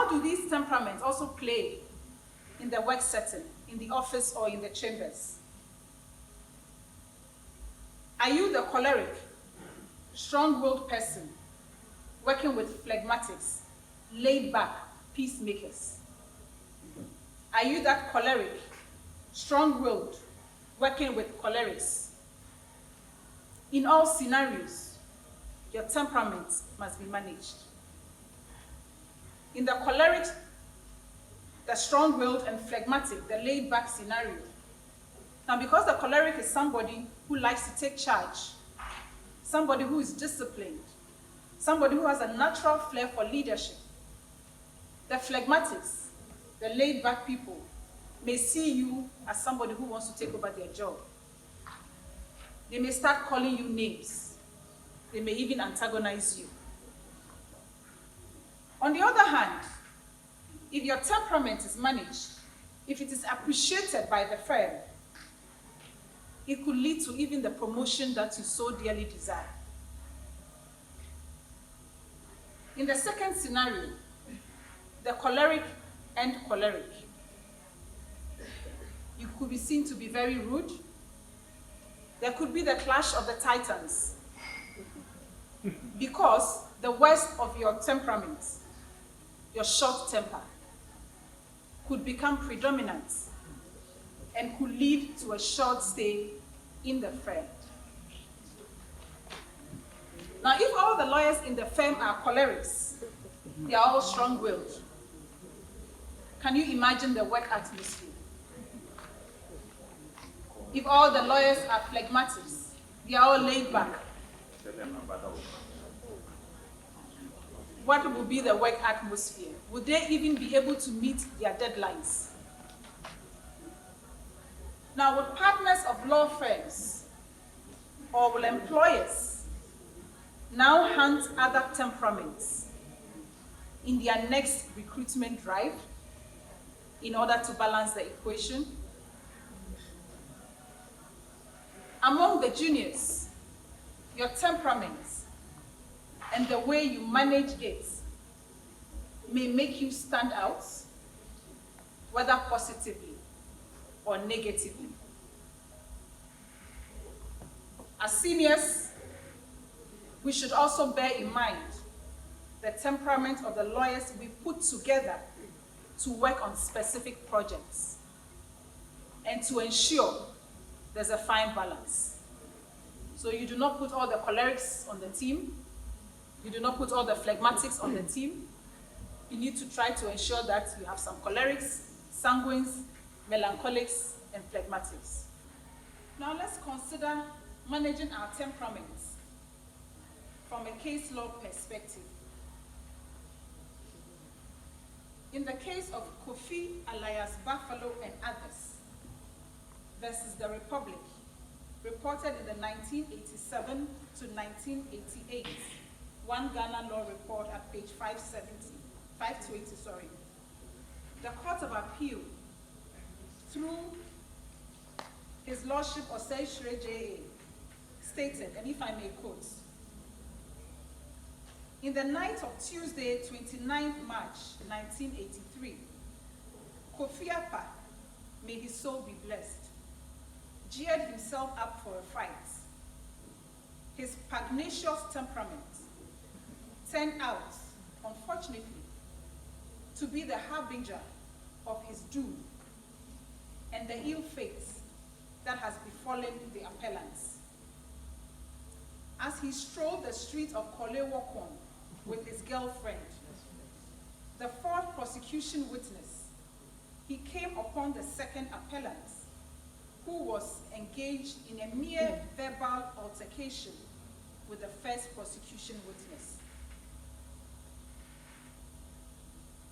how do these temperaments also play in the work setting, in the office or in the chambers? Are you the choleric, strong-willed person working with phlegmatics, laid-back peacemakers? Are you that choleric, strong-willed, working with cholerics? In all scenarios, your temperament must be managed. In the choleric, the strong-willed and phlegmatic, the laid-back scenario. Now, because the choleric is somebody who likes to take charge, somebody who is disciplined, somebody who has a natural flair for leadership, the phlegmatics, the laid-back people, may see you as somebody who wants to take over their job. They may start calling you names. They may even antagonize you. On the other hand, if your temperament is managed, if it is appreciated by the firm, it could lead to even the promotion that you so dearly desire. In the second scenario, the choleric and choleric, you could be seen to be very rude. There could be the clash of the titans because the worst of your temperament, your short temper, could become predominant and could lead to a short stay in the firm. Now, if all the lawyers in the firm are cholerics, they are all strong-willed, can you imagine the work atmosphere? If all the lawyers are phlegmatics, they are all laid back, what will be the work atmosphere? Would they even be able to meet their deadlines? Now, will partners of law firms or will employers now hunt other temperaments in their next recruitment drive in order to balance the equation? Among the juniors, your temperament and the way you manage it may make you stand out, whether positively or negatively. As seniors, we should also bear in mind the temperament of the lawyers we put together to work on specific projects and to ensure there's a fine balance. So you do not put all the cholerics on the team. You do not put all the phlegmatics on the team. You need to try to ensure that you have some cholerics, sanguines, melancholics, and phlegmatics. Now let's consider managing our temperaments from a case law perspective. In the case of Kofi alias Buffalo and others versus the Republic, reported in the 1987 to 1988 One Ghana Law Report at page 580, the Court of Appeal, through His Lordship Osei Shure J.A., stated, and if I may quote, in the night of Tuesday, 29th March 1983, Kofi Apa, may his soul be blessed, geared himself up for a fight. His pugnacious temperament turned out, unfortunately, to be the harbinger of his doom and the ill fate that has befallen the appellants. As he strolled the streets of Korle-Wokon with his girlfriend, the fourth prosecution witness, he came upon the second appellant, who was engaged in a mere verbal altercation with the first prosecution witness.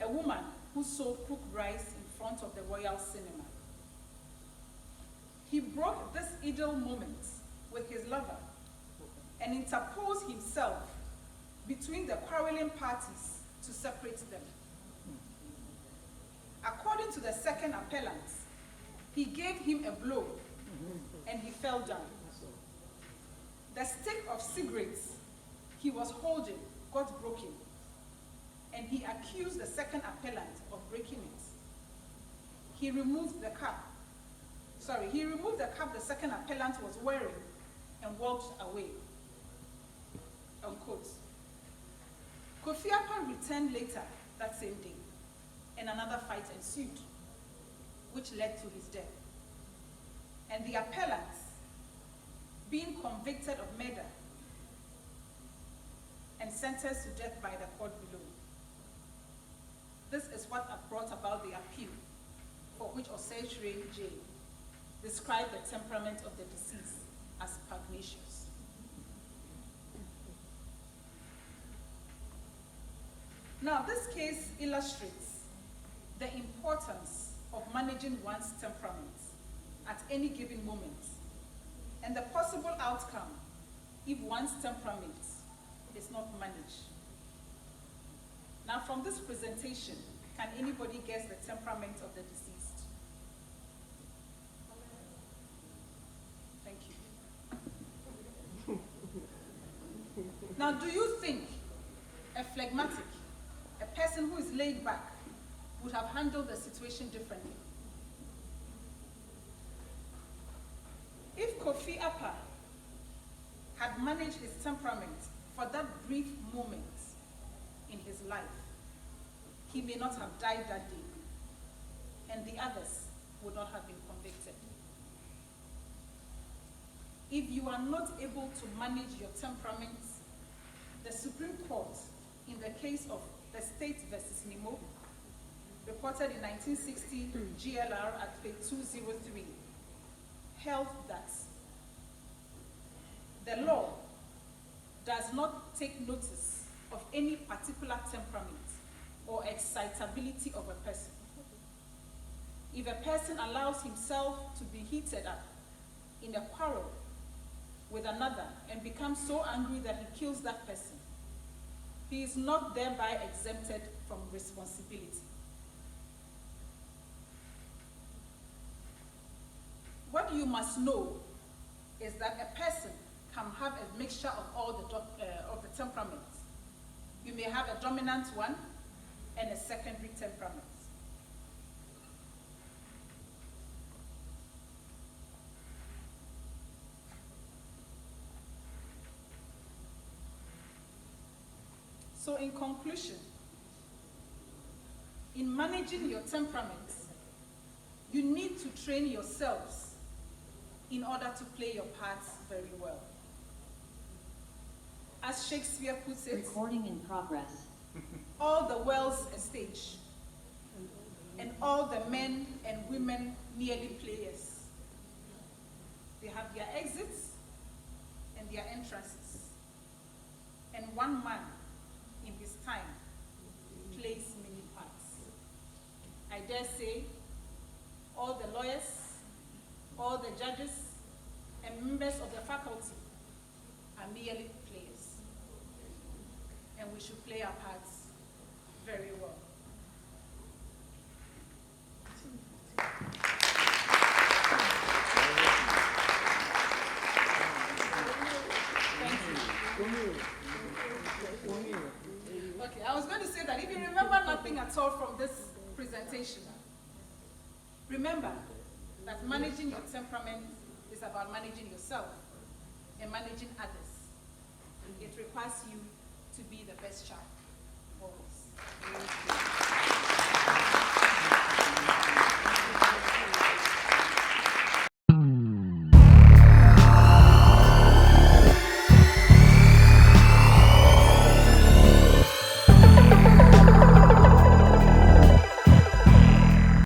A woman who sold cooked rice in front of the Royal Cinema. He broke this idle moment with his lover and interposed himself between the quarreling parties to separate them. According to the second appellant, he gave him a blow and he fell down. The stick of cigarettes he was holding got broken and and he accused the second appellant of breaking it. He removed the cap the second appellant was wearing and walked away. Unquote. Kofi Apah returned later that same day, and another fight ensued, which led to his death. And the appellants, being convicted of murder and sentenced to death by the court below. This is what brought about the appeal, for which Osei J. described the temperament of the deceased as pugnacious. Now, this case illustrates the importance of managing one's temperament at any given moment, and the possible outcome if one's temperament is not managed. Now, from this presentation, can anybody guess the temperament of the deceased? Thank you. Now, do you think a phlegmatic, a person who is laid back, would have handled the situation differently? If Kofi Apah had managed his temperament for that brief moment in his life, he may not have died that day, and the others would not have been convicted. If you are not able to manage your temperament, the Supreme Court, in the case of the State versus Nimo, reported in 1960 GLR at page 203, held that the law does not take notice of any particular temperament or excitability of a person. If a person allows himself to be heated up in a quarrel with another and becomes so angry that he kills that person, he is not thereby exempted from responsibility. What you must know is that a person can have a mixture of all the temperaments. You may have a dominant one and a secondary temperament. So in conclusion, in managing your temperament, you need to train yourselves in order to play your parts very well. As Shakespeare puts it, recording in progress. All the world's a stage, and all the men and women merely players. They have their exits and their entrances, and one man in his time plays many parts. I dare say all the lawyers, all the judges, and members of the faculty are merely players. And we should play our parts very well. Thank you. Okay, I was going to say that if you remember nothing at all from this presentation, remember that managing your temperament is about managing yourself and managing others. It requires you to be the best child always.